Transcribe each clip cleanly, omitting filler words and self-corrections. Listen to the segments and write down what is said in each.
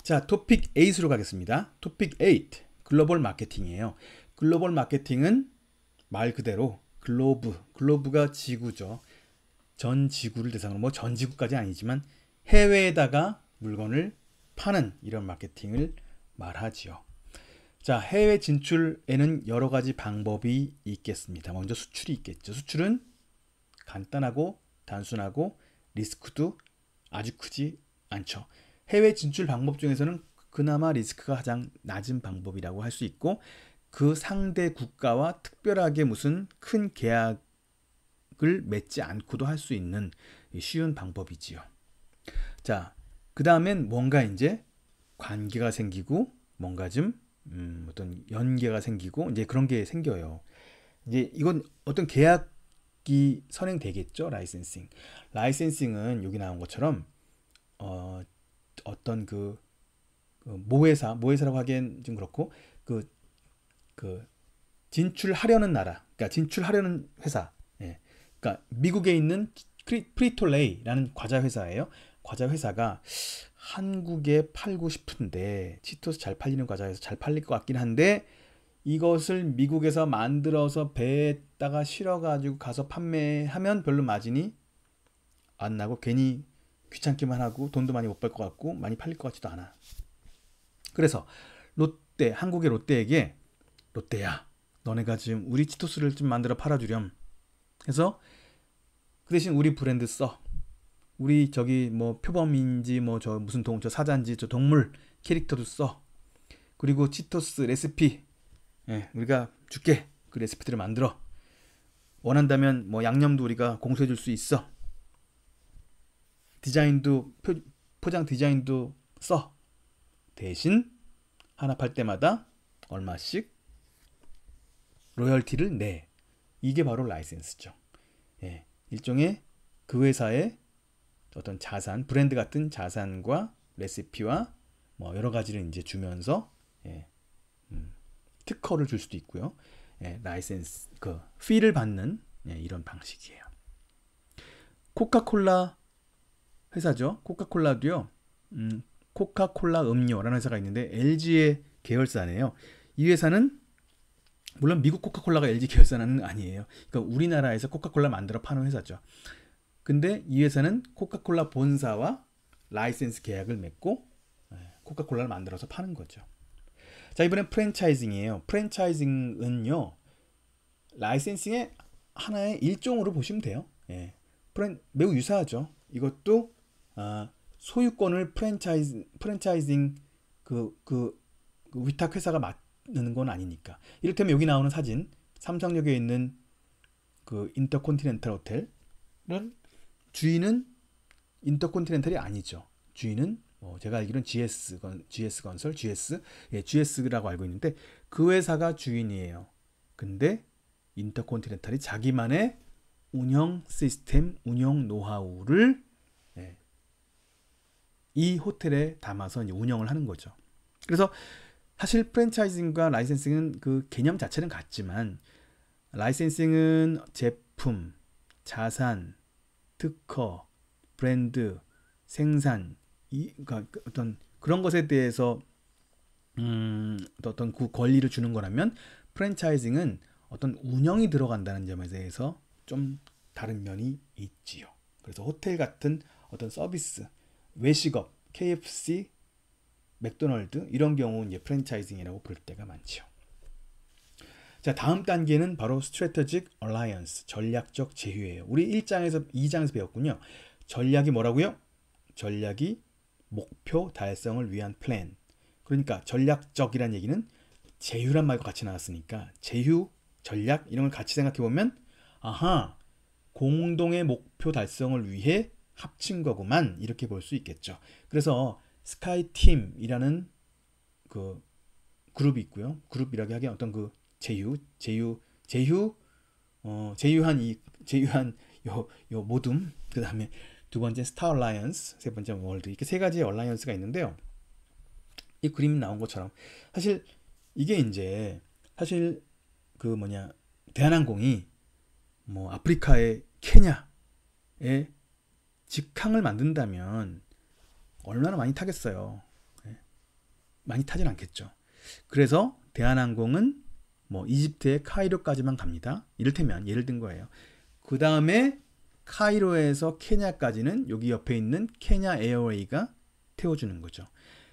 자, 토픽 8으로 가겠습니다. 토픽 8, 글로벌 마케팅이에요. 글로벌 마케팅은 말 그대로 글로브가 지구죠. 전 지구를 대상으로, 뭐 전 지구까지 아니지만 해외에다가 물건을 파는 이런 마케팅을 말하지요. 자, 해외 진출에는 여러 가지 방법이 있겠습니다. 먼저 수출이 있겠죠. 수출은 간단하고 단순하고 리스크도 아주 크지 않죠. 해외 진출 방법 중에서는 그나마 리스크가 가장 낮은 방법이라고 할 수 있고, 그 상대 국가와 특별하게 무슨 큰 계약을 맺지 않고도 할 수 있는 쉬운 방법이지요. 자, 그 다음엔 뭔가 이제 관계가 생기고 뭔가 좀 어떤 연계가 생기고 이제 그런 게 생겨요. 이제 이건 어떤 계약이 선행되겠죠. 라이센싱은 여기 나온 것처럼 어떤 모회사라고 하기엔 좀 그렇고, 그 진출하려는 나라, 그러니까 진출하려는 회사, 예. 그러니까 미국에 있는 프리톨레이라는 과자 회사예요. 과자 회사가 한국에 팔고 싶은데 치토스 잘 팔리는 과자에서 잘 팔릴 것 같긴 한데, 이것을 미국에서 만들어서 배에다가 실어가지고 가서 판매하면 별로 마진이 안 나고 괜히 귀찮기만 하고 돈도 많이 못 벌 것 같고 많이 팔릴 것 같지도 않아. 그래서 한국의 롯데에게, 롯데야, 너네가 지금 우리 치토스를 좀 만들어 팔아주렴 해서 그 대신 우리 브랜드 써. 우리 저기 뭐 표범인지 뭐 저 무슨 저 사자인지 저 동물 캐릭터도 써. 그리고 치토스 레시피, 예, 우리가 줄게. 그 레시피들을 만들어. 원한다면 뭐 양념도 우리가 공수해 줄 수 있어. 디자인도 포장 디자인도 써. 대신 하나 팔 때마다 얼마씩 로열티를 내. 이게 바로 라이센스죠. 예, 일종의 그 회사의 어떤 자산, 브랜드 같은 자산과 레시피와 뭐 여러 가지를 이제 주면서, 예, 특허를 줄 수도 있고요. 예, 라이센스 피를 받는, 예, 이런 방식이에요. 코카콜라 회사죠. 코카콜라도요. 코카콜라 음료라는 회사가 있는데 LG의 계열사네요. 이 회사는 물론 미국 코카콜라가 LG 계열사는 아니에요. 그러니까 우리나라에서 코카콜라 만들어 파는 회사죠. 근데 이 회사는 코카콜라 본사와 라이센스 계약을 맺고 코카콜라를 만들어서 파는 거죠. 자, 이번엔 프랜차이징이에요. 프랜차이징은요, 라이센싱의 하나의 일종으로 보시면 돼요. 예. 매우 유사하죠. 이것도 소유권을 프랜차이징 위탁 회사가 맡는 건 아니니까. 이를테면 여기 나오는 사진, 삼성역에 있는 그 인터콘티넨탈 호텔은 주인은 인터콘티넨탈이 아니죠. 주인은 제가 알기로는 GS건설, GS라고 알고 있는데 그 회사가 주인이에요. 근데 인터콘티넨탈이 자기만의 운영 시스템, 운영 노하우를 이 호텔에 담아서 이제 운영을 하는 거죠. 그래서 사실 프랜차이징과 라이센싱은 그 개념 자체는 같지만, 라이센싱은 제품, 자산, 특허, 브랜드, 생산, 그러니까 어떤 그런 것에 대해서 어떤 그 권리를 주는 거라면, 프랜차이징은 어떤 운영이 들어간다는 점에 대해서 좀 다른 면이 있지요. 그래서 호텔 같은 어떤 서비스, 외식업, KFC, 맥도널드 이런 경우 이제 프랜차이징이라고 부를 때가 많죠. 자, 다음 단계는 바로 Strategic Alliance, 전략적 제휴예요. 우리 2장에서 배웠군요. 전략이 뭐라고요? 전략이 목표 달성을 위한 플랜. 그러니까 전략적이란 얘기는 제휴란 말과 같이 나왔으니까 제휴, 전략 이런 걸 같이 생각해 보면, 아하, 공동의 목표 달성을 위해 합친 거구만, 이렇게 볼 수 있겠죠. 그래서 스카이팀이라는 그 그룹이 있고요. 그룹이라고 하기엔 어떤 그 제휴한 요 모둠, 그 다음에 두 번째 스타 얼라이언스, 세 번째 월드, 이렇게 세 가지의 얼라이언스가 있는데요. 이 그림이 나온 것처럼 사실 이게 이제 그 대한항공이 뭐 아프리카의 케냐에 직항을 만든다면 얼마나 많이 타겠어요. 많이 타진 않겠죠. 그래서 대한항공은 뭐 이집트의 카이로까지만 갑니다. 이를테면 예를 든 거예요. 그 다음에 카이로에서 케냐까지는 여기 옆에 있는 케냐 에어웨이가 태워주는 거죠.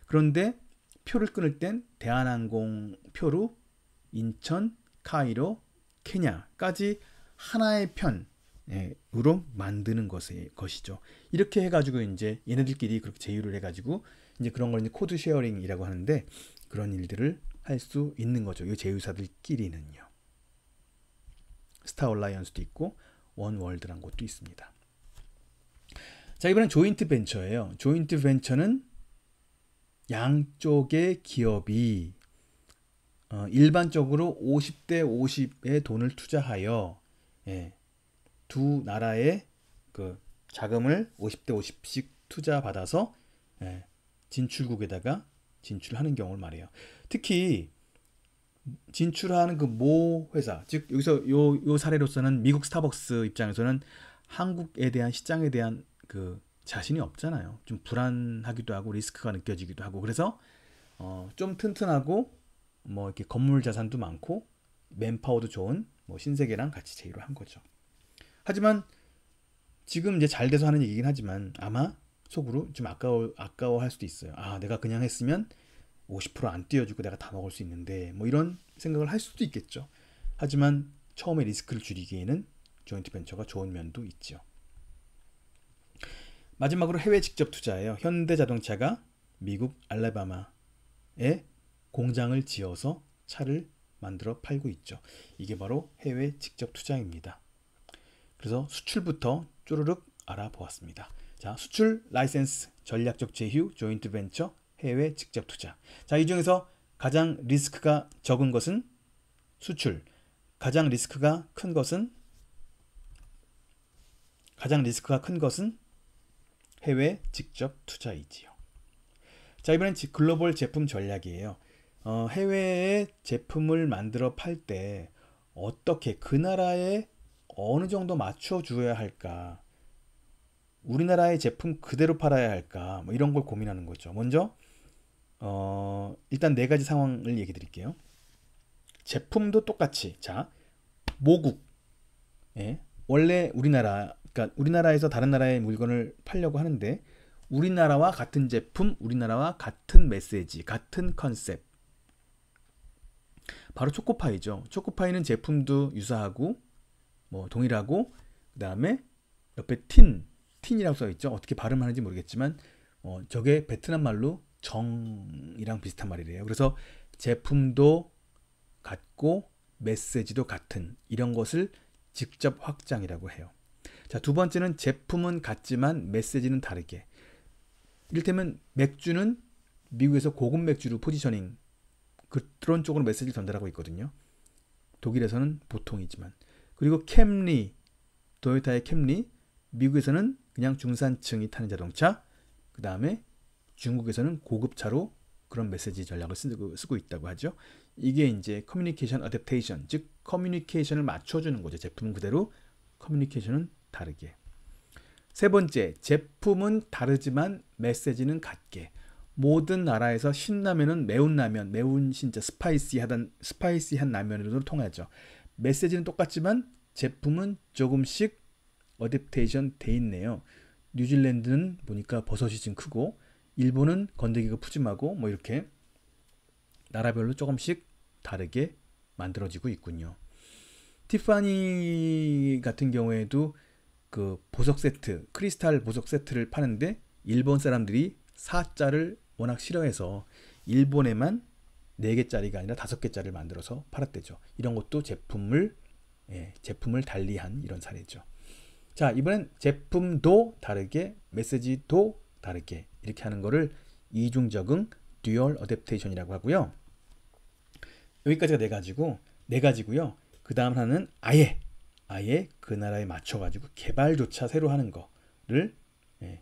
그런데 표를 끊을 땐 대한항공 표로 인천, 카이로, 케냐까지 하나의 편으로 만드는 것이죠. 이렇게 해가지고 이제 얘네들끼리 그렇게 제휴를 해가지고 이제 그런 걸 이제 코드 쉐어링이라고 하는데 그런 일들을 할 수 있는 거죠. 이 제휴사들끼리는요. 스타 얼라이언스도 있고 원월드란 곳도 있습니다. 자, 이번엔 조인트 벤처예요. 조인트 벤처는 양쪽의 기업이 일반적으로 50대 50의 돈을 투자하여 두 나라의 그 자금을 50대 50씩 투자받아서 진출국에다가 진출하는 경우를 말해요. 특히 진출하는 그 모 회사, 즉 여기서 요 사례로서는 미국 스타벅스 입장에서는 한국에 대한 시장에 대한 그 자신이 없잖아요. 좀 불안하기도 하고 리스크가 느껴지기도 하고 그래서 좀 튼튼하고 뭐 이렇게 건물 자산도 많고 맨파워도 좋은 뭐 신세계랑 같이 제휴를 한 거죠. 하지만 지금 이제 잘 돼서 하는 얘기긴 하지만 아마 속으로 좀 아까워할 수도 있어요. 아, 내가 그냥 했으면 50%안 띄워주고 내가 다 먹을 수 있는데 뭐 이런 생각을 할 수도 있겠죠. 하지만 처음에 리스크를 줄이기에는 조인트 벤처가 좋은 면도 있죠. 마지막으로 해외 직접 투자예요. 현대자동차가 미국 알라바마에 공장을 지어서 차를 만들어 팔고 있죠. 이게 바로 해외 직접 투자입니다. 그래서 수출부터 쪼르륵 알아보았습니다. 자, 수출, 라이센스, 전략적 제휴, 조인트 벤처, 해외 직접 투자. 자, 이 중에서 가장 리스크가 적은 것은 수출, 가장 리스크가 큰 것은 해외 직접 투자이지요. 자, 이번엔 글로벌 제품 전략이에요. 해외에 제품을 만들어 팔 때 어떻게 그 나라에 어느 정도 맞춰 주어야 할까? 우리나라의 제품 그대로 팔아야 할까? 뭐 이런 걸 고민하는 거죠. 먼저 일단 네 가지 상황을 얘기 드릴게요. 제품도 똑같이 자, 모국 원래 그러니까 우리나라에서 다른 나라의 물건을 팔려고 하는데 우리나라와 같은 제품, 우리나라와 같은 메시지, 같은 컨셉. 바로 초코파이죠. 초코파이는 제품도 유사하고 뭐 동일하고 그다음에 옆에 틴이라고 써 있죠. 어떻게 발음하는지 모르겠지만 저게 베트남 말로 정이랑 비슷한 말이래요. 그래서 제품도 같고 메시지도 같은 이런 것을 직접 확장이라고 해요. 자, 두 번째는 제품은 같지만 메시지는 다르게. 이를테면 맥주는 미국에서 고급 맥주로 포지셔닝 그런 쪽으로 메시지를 전달하고 있거든요. 독일에서는 보통이지만. 그리고 캠리, 토요타의 캠리, 미국에서는 그냥 중산층이 타는 자동차, 그 다음에 중국에서는 고급차로 그런 메시지 전략을 쓰고 있다고 하죠. 이게 이제 커뮤니케이션 어댑테이션, 즉 커뮤니케이션을 맞춰주는 거죠. 제품은 그대로, 커뮤니케이션은 다르게. 세 번째, 제품은 다르지만 메시지는 같게. 모든 나라에서 신라면은 매운 라면, 매운 진짜 스파이시한 라면으로 통하죠. 메시지는 똑같지만 제품은 조금씩 어댑테이션 돼 있네요. 뉴질랜드는 보니까 버섯이 좀 크고 일본은 건더기가 푸짐하고 뭐 이렇게 나라별로 조금씩 다르게 만들어지고 있군요. 티파니 같은 경우에도 그 보석 세트, 크리스탈 보석 세트를 파는데 일본 사람들이 4자를 워낙 싫어해서 일본에만 4개짜리가 아니라 5개짜리를 만들어서 팔았대죠. 이런 것도 제품을 달리한 이런 사례죠. 자, 이번엔 제품도 다르게 메시지도 다르게 이렇게 하는 거를 이중 적응 듀얼 어댑테이션이라고 하고요. 여기까지가 네 가지고요. 그 다음 하나는 아예 그 나라에 맞춰가지고 개발조차 새로 하는 거를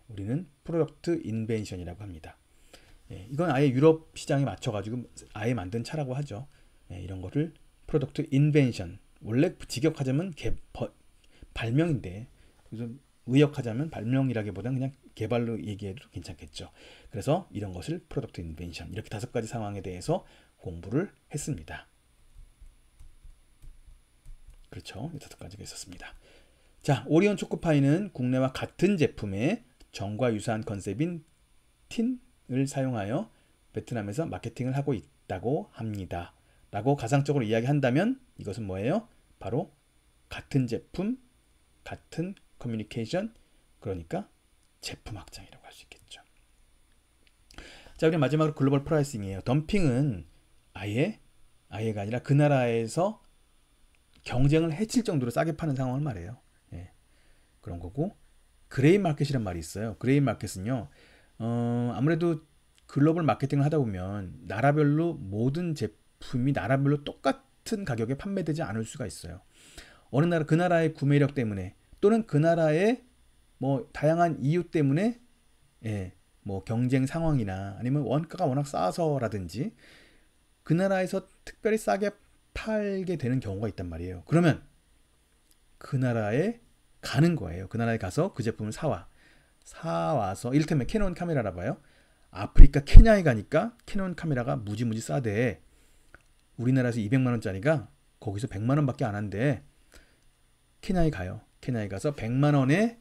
우리는 프로덕트 인벤션이라고 합니다. 이건 아예 유럽 시장에 맞춰가지고 아예 만든 차라고 하죠. 이런 거를 프로덕트 인벤션. 원래 직역하자면 발명인데 그래서 의역하자면 발명이라기보다는 그냥 개발로 얘기해도 괜찮겠죠. 그래서 이런 것을 프로덕트 인벤션, 이렇게 5가지 상황에 대해서 공부를 했습니다. 그렇죠. 5가지가 있었습니다. 자, 오리온 초코파이는 국내와 같은 제품의 정과 유사한 컨셉인 틴을 사용하여 베트남에서 마케팅을 하고 있다고 합니다. 라고 가상적으로 이야기한다면 이것은 뭐예요? 바로 같은 제품, 같은 커뮤니케이션, 그러니까 제품 확장이라고 할 수 있겠죠. 자, 우리 마지막으로 글로벌 프라이싱이에요. 덤핑은 아예가 아니라 그 나라에서 경쟁을 해칠 정도로 싸게 파는 상황을 말해요. 예, 그런 거고, 그레이 마켓이란 말이 있어요. 그레이 마켓은요, 아무래도 글로벌 마케팅을 하다 보면 나라별로 모든 제품이 나라별로 똑같은 가격에 판매되지 않을 수가 있어요. 어느 나라 그 나라의 구매력 때문에 또는 그 나라의 뭐 다양한 이유 때문에 뭐 경쟁 상황이나 아니면 원가가 워낙 싸서라든지 그 나라에서 특별히 싸게 팔게 되는 경우가 있단 말이에요. 그러면 그 나라에 가는 거예요. 그 나라에 가서 그 제품을 사와서 이를테면 캐논 카메라라 봐요. 아프리카 케냐에 가니까 캐논 카메라가 무지무지 싸대. 우리나라에서 200만원짜리가 거기서 100만원 밖에 안 한대. 케냐에 가요. 케냐에 가서 100만원에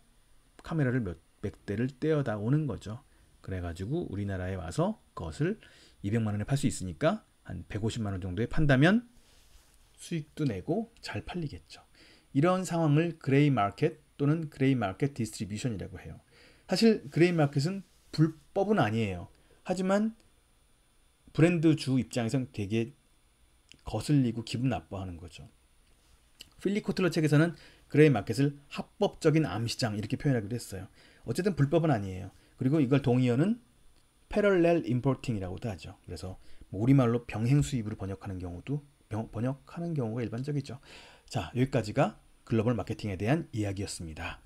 카메라를 몇백 대를 떼어다 오는 거죠. 그래가지고 우리나라에 와서 그것을 200만원에 팔 수 있으니까 한 150만원 정도에 판다면 수익도 내고 잘 팔리겠죠. 이런 상황을 그레이 마켓 또는 그레이 마켓 디스트리뷰션이라고 해요. 사실 그레이 마켓은 불법은 아니에요. 하지만 브랜드 주 입장에선 되게 거슬리고 기분 나빠하는 거죠. 필립 코틀러 책에서는 그레이 마켓을 합법적인 암시장 이렇게 표현하기도 했어요. 어쨌든 불법은 아니에요. 그리고 이걸 동의어는 패럴렐 임포팅이라고도 하죠. 그래서 우리말로 병행 수입으로 번역하는 경우가 일반적이죠. 자, 여기까지가 글로벌 마케팅에 대한 이야기였습니다.